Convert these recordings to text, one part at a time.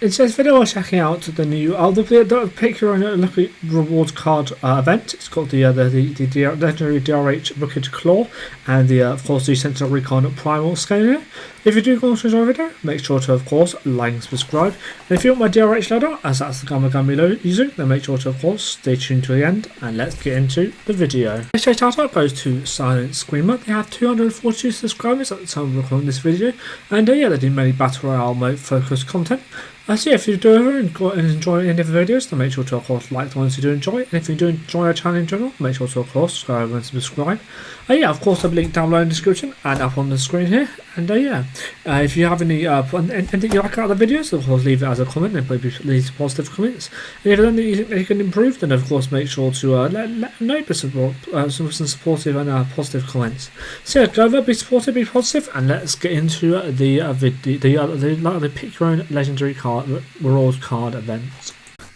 In today's video, we're checking out the new the Pick Your Own Lucky Rewards card event. It's got the legendary DR-H Wicked Claw and the of course the Sentinel Recon Primal skin here. If you do go to enjoy the video, make sure to of course like and subscribe. And if you want my DR-H Loadout, as that's the gun we're going to be using, then make sure to of course stay tuned to the end and let's get into the video. This shoutout goes to Silent Screamer. They have 242 subscribers at the time of recording this video, and yeah, they do many battle royale mode focused content. So yeah, if you do ever enjoy any of the videos, then make sure to of course like the ones you do enjoy, and if you do enjoy our channel in general, make sure to of course go and subscribe. Yeah, of course I'll link down below in the description and up on the screen here. And yeah, if you have any anything you like out of the videos, of course leave it as a comment and please leave positive comments. And if there's anything you think you can improve, then of course make sure to let them know some supportive and positive comments. So yeah, go over, be supportive, be positive, and let's get into the Pick Your Own Legendary Card Rewards card event.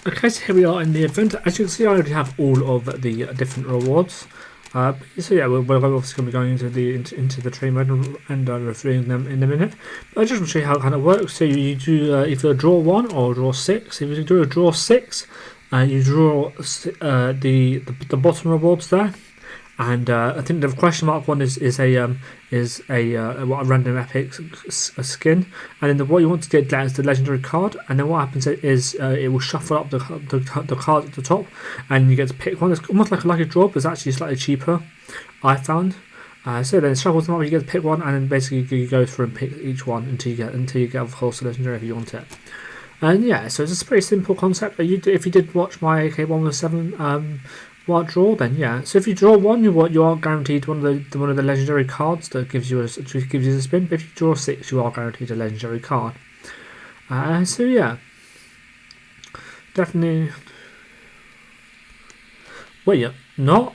Okay, so here we are in the event. As you can see, I already have all of the different rewards. So yeah, we're obviously going to be going into the training mode and reviewing them in a minute. But I just want to show you how it kind of works. So you do either draw 1 or draw 6. If you do a draw 6, you draw the bottom rewards there. And I think the question mark one is a random epic skin, and then what you want to get is the legendary card. And then what happens is it will shuffle up the card at the top, and you get to pick one. It's almost like a lucky draw, but it's actually slightly cheaper, I found. So then it shuffles them up, you get to pick one, and then basically you go through and pick each one until you get of course the legendary if you want it. And yeah, so it's a pretty simple concept. But if you did watch my AK-117 draw, then yeah. So if you draw 1, you are guaranteed one of the legendary cards that gives you a spin. But if you draw 6, you are guaranteed a legendary card. So yeah, definitely. Wait, yeah, not.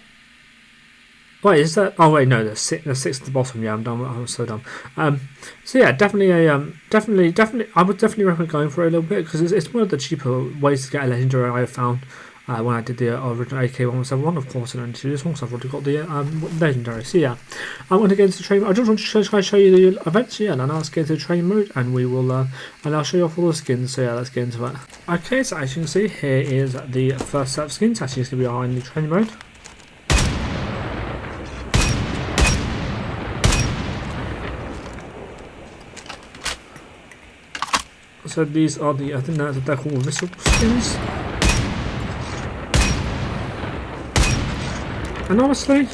Wait, is that? Oh wait, no, the 6 at the bottom. Yeah, I'm done. I was so dumb. So yeah, definitely I would definitely recommend going for it a little bit because it's one of the cheaper ways to get a legendary I have found. When I did the original AK-171, of course I don't need to do this one because I've already got the legendary. So yeah, I want to get into the training. I just want to show you the events. Yeah, and now let's get into the training mode, and we will and I'll show you off all the skins. So yeah, let's get into it. Okay, so as you can see, here is the first set of skins. Actually, it's going to be behind the training mode. So these are I think they're called Whistle skins. And honestly,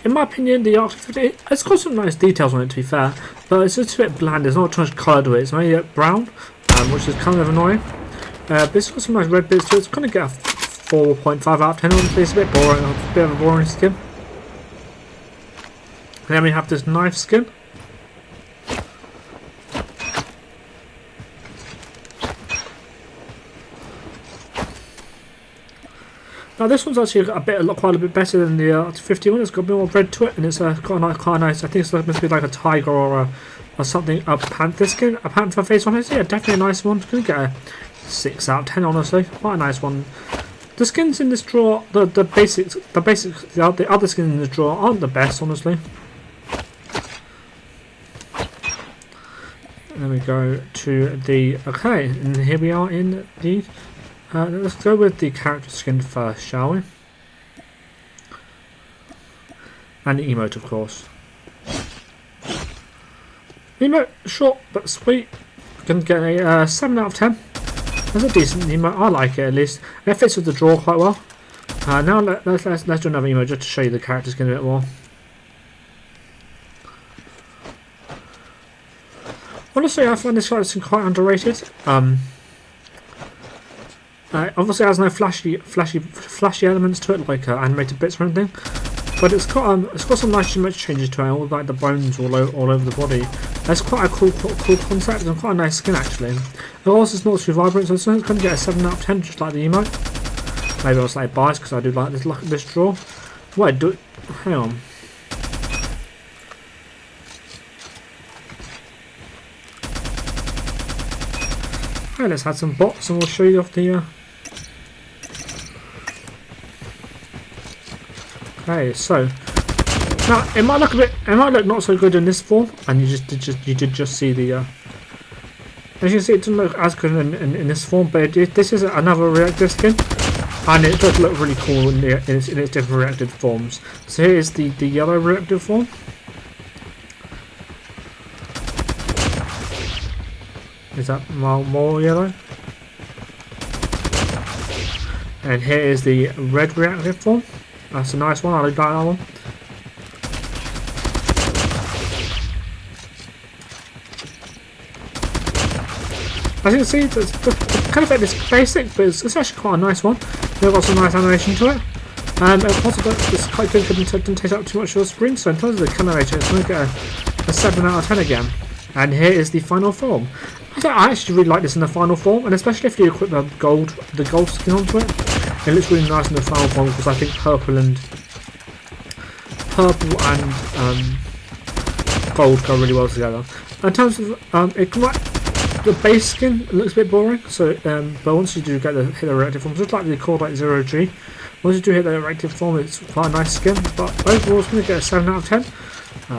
in my opinion, the R50, it's got some nice details on it to be fair, but it's just a bit bland. There's not too much colour to it. It's only brown, which is kind of annoying. But it's got some nice red bits to it. It's going to get a 4.5 out of 10. Honestly, it's a bit boring. A bit of a boring skin. And then we have this knife skin. Now this one's actually quite a bit better than the 51. It's got a bit more red to it, and it's quite nice. I think it's supposed to be like a tiger or something. A panther skin, a panther face on it. Yeah, definitely a nice one. It's gonna get a 6 out of 10. Honestly, quite a nice one. The skins in this draw, the other skins in this draw aren't the best, honestly. And then we go to the and here we are in the. Let's go with the character skin first, shall we? And the emote, of course. Emote, short but sweet. Gonna get a 7 out of 10. That's a decent emote. I like it at least. And it fits with the draw quite well. Now let's do another emote just to show you the character skin a bit more. Honestly, I find this character skin quite underrated. Obviously, it has no flashy elements to it, like animated bits or anything. But it's got some nice geometric changes to it, all like the bones all over the body. It's quite a cool concept and quite a nice skin actually. Of course, it's not too vibrant, so it's going to get a 7 out of 10, just like the emote. Maybe I was slightly biased because I do like this draw. Wait, hang on. Okay, let's add some bots and we'll show you off the. Okay, so now it might look not so good in this form, and you did just see the As you can see, it doesn't look as good in this form, but this is another reactive skin, and it does look really cool in its different reactive forms. So here is the yellow reactive form. Is that more yellow? And here is the red reactive form. That's a nice one, I like that one. As you can see, the kind of effect is basic, but it's actually quite a nice one. They've got some nice animation to it. And also, it's quite good because it doesn't take up too much of the screen, so in terms of the camera rating, it's going to get a 7 out of 10 again. And here is the final form. I actually really like this in the final form, and especially if you equip the gold skin onto it. It looks really nice in the final form because I think purple and gold go really well together. In terms of the base skin, it looks a bit boring. So, but once you do hit the reactive form, just like the COD like 0G, once you do hit the reactive form, it's quite a nice skin. But overall, it's going to get a 7 out of 10.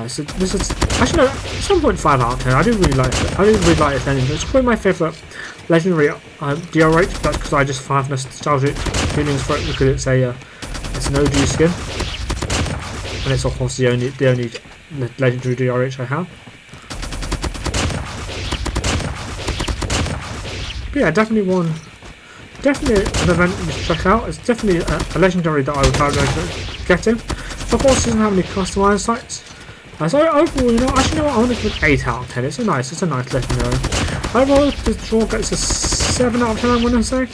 So this is actually no, 7.5 out of 10. I do really like it. I do really like it. It's probably my favourite legendary DR-H. That's because I just have nostalgic feelings for it because it's an OG skin, and it's of course the only legendary DR-H I have. But yeah, definitely an event to check out. It's definitely a legendary that I would like getting. Of course, it doesn't have any customized sights. So overall, actually, I want to give it 8 out of 10. It's a nice legendary. Overall, the draw gets a 7 out of 10. I'm going to say.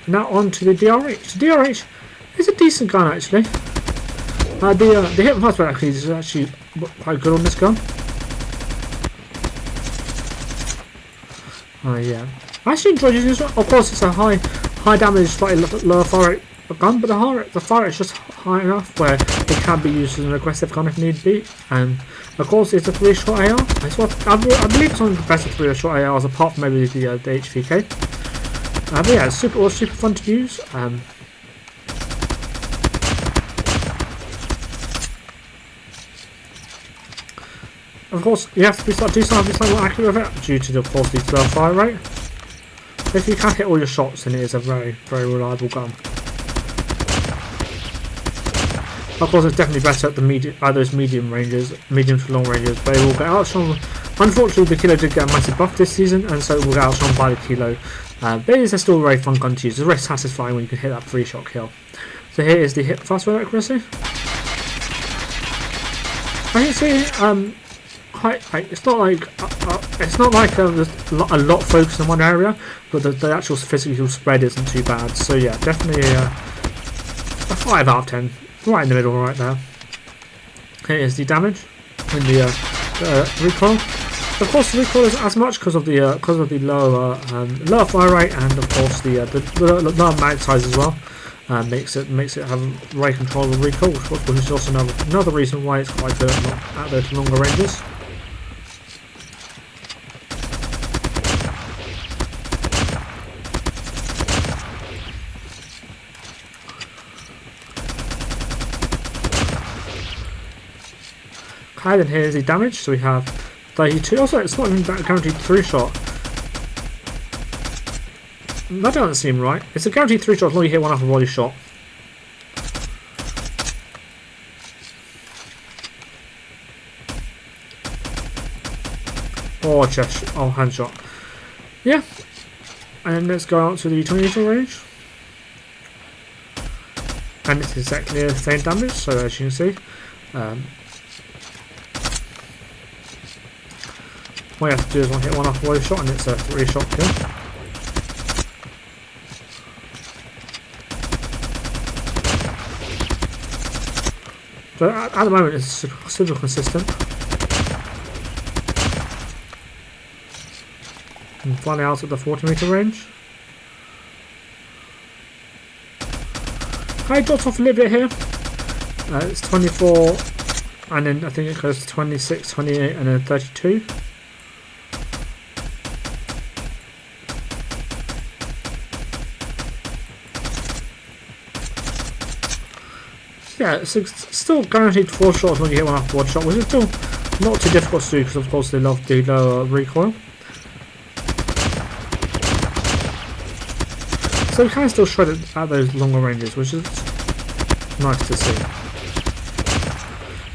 Now on to the DR-H. The DR-H is a decent gun actually. The hit and fast rate actually is actually quite good on this gun. Yeah, I actually enjoy using this one. Of course, it's a high damage, slightly lower fire rate gun, but the fire rate is just high enough where it can be used as an aggressive gun if need be. And of course, it's a 3-shot AR. I believe it's one of the best 3-shot ARs, apart from maybe the HVK. But yeah, it's super fun to use. Of course, you have to do something more accurate with it due to the low fire rate. If you can hit all your shots, then it is a very reliable gun. Of course, it's definitely better at those medium to long ranges, but it will get outshone. Unfortunately, the Kilo did get a massive buff this season, and so it will get outshone by the Kilo. But it is still a very fun gun to use. It's very satisfying when you can hit that 3-shot kill. So here is the hit fast rate accuracy. I can see it's not like there's a lot focused in one area, but the actual physical spread isn't too bad. So yeah, definitely a 5 out of 10, right in the middle, right there. Here is the damage in the recoil. Of course, the recoil isn't as much because of the lower fire rate, and of course the lower mag size as well. Makes it have very controllable recoil, which is also another reason why it's quite good at those longer ranges. Okay, then here's the damage. So we have 32. Also, it's not even guaranteed 3-shot. That doesn't seem right. It's a guaranteed 3-shot as long as you hit one off a body shot. Or chest, or hand shot. Yeah. And let's go out to the 20-meter range. And it's exactly the same damage, so as you can see. All you have to do is hit one off a body shot, and it's a 3-shot kill. So at the moment it's super consistent. And finally out at the 40-meter range. I dropped off a little bit here. It's 24 and then I think it goes to 26, 28, and then 32. Yeah, it's still guaranteed 4 shots when you hit one after 1 shot, which is still not too difficult to do because of course they love the lower recoil. So you can still shred it at those longer ranges, which is nice to see.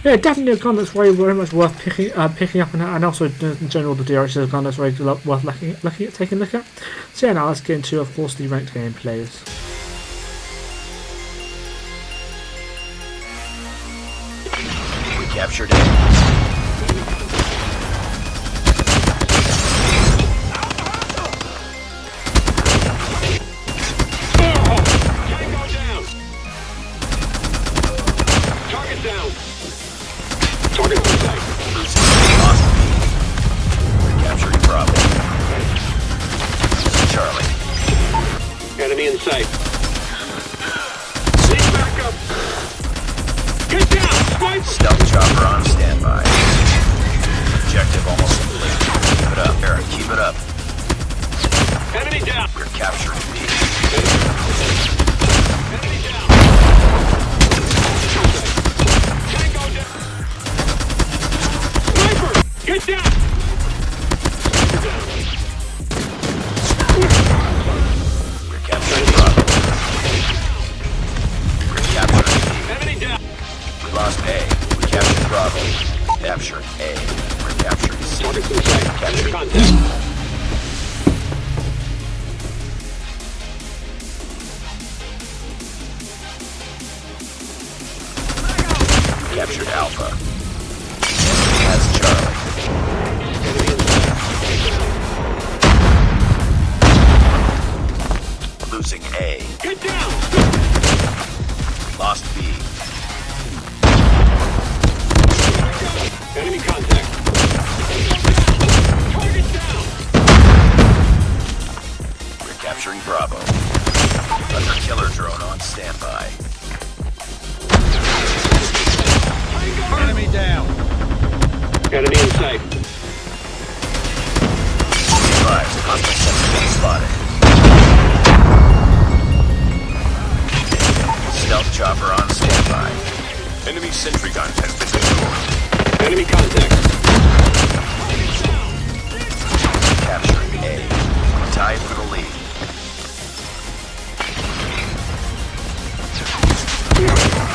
Yeah, definitely a gun that's very much worth picking up, and also in general the DR-H is a gun that's very worth taking a look at. So yeah, now let's get into, of course, the ranked gameplays. We captured it. Enemy in sight. Sneak back up. Get down! Snipe! Stealth chopper on standby. Objective almost complete. Keep it up, Aaron. Keep it up. Enemy down! We're capturing B. Enemy down! Tango down! Sniper! Get down! Capturing A. We're capturing C. Capturing contact. Captured Alpha. That's Charlie. Losing A. Get down! Lost B. Enemy contact. Target down! We're capturing Bravo. Under killer drone on standby. Enemy down! Enemy in sight. Advised, hostile sentry spotted. Stealth chopper on standby. Enemy sentry gun has been destroyed. Enemy contact. Capturing A. Tied for the lead.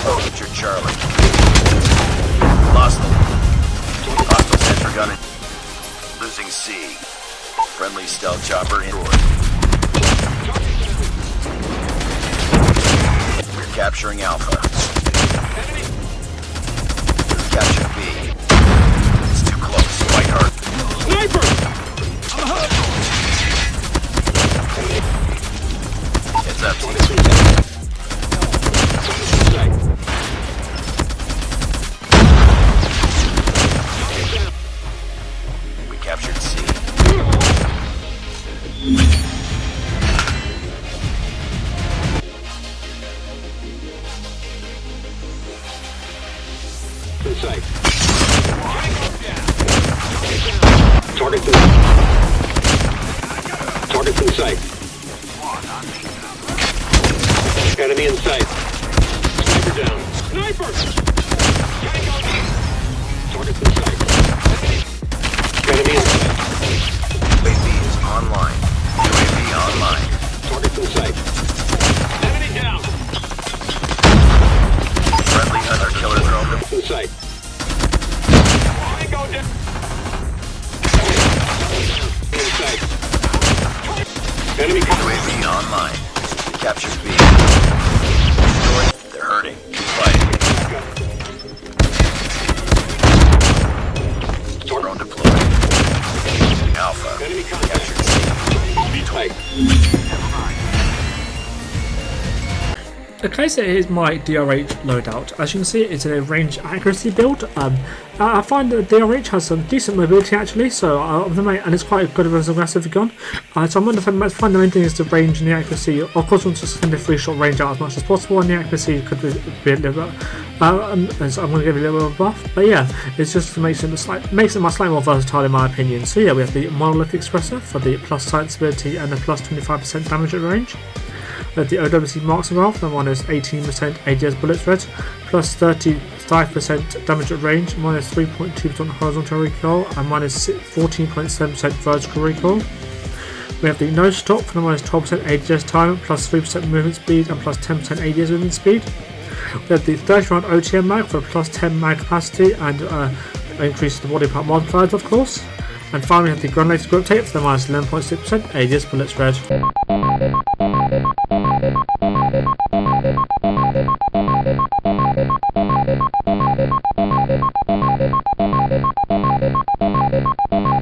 Captured Charlie. Lost the lead. Hostile sentry gun. Losing C. Friendly stealth chopper inboard. We're capturing Alpha. Captured B. It's too close. White Heart. Sniper! I'm hurt! Heads up, team. We captured C. In sight. Target's in sight. Enemy in sight. Sniper down. Sniper! Target's in sight. Enemy in sight. UAV is online. UAV online. Target's in sight. Enemy down. Friendly hunter killer drone. In sight. Tango down. In sight. Enemy UAV online. Captured B. Destroyed. They're hurting. Fight. Drone deployed. Alpha. Enemy contact. Captured C. Be tight. Okay, so here's my DR-H loadout. As you can see, it's a range accuracy build. I find that DR-H has some decent mobility actually, so and it's quite a good as an aggressive gun. So I'm going to find the main thing is the range and the accuracy. Of course, we want to send the free shot range out as much as possible, and the accuracy could be a little bit. And so I'm going to give it a little bit of a buff. But yeah, it's just to makes it slightly more versatile in my opinion. So yeah, we have the monolithic suppressor for the plus sight stability and the plus 25% damage at range. We have the OWC marksman rifle, minus 18% ADS bullets read, plus 35% damage at range, minus 3.2% horizontal recoil, and minus 14.7% vertical recoil. We have the no stop for the minus 12% ADS time, plus 3% movement speed, and plus 10% ADS movement speed. We have the 30 round OTM mag for plus 10 mag capacity and increase the body part multipliers, of course. And finally, we have the grenade grip tape for the minus 11.6% ADS bullets read.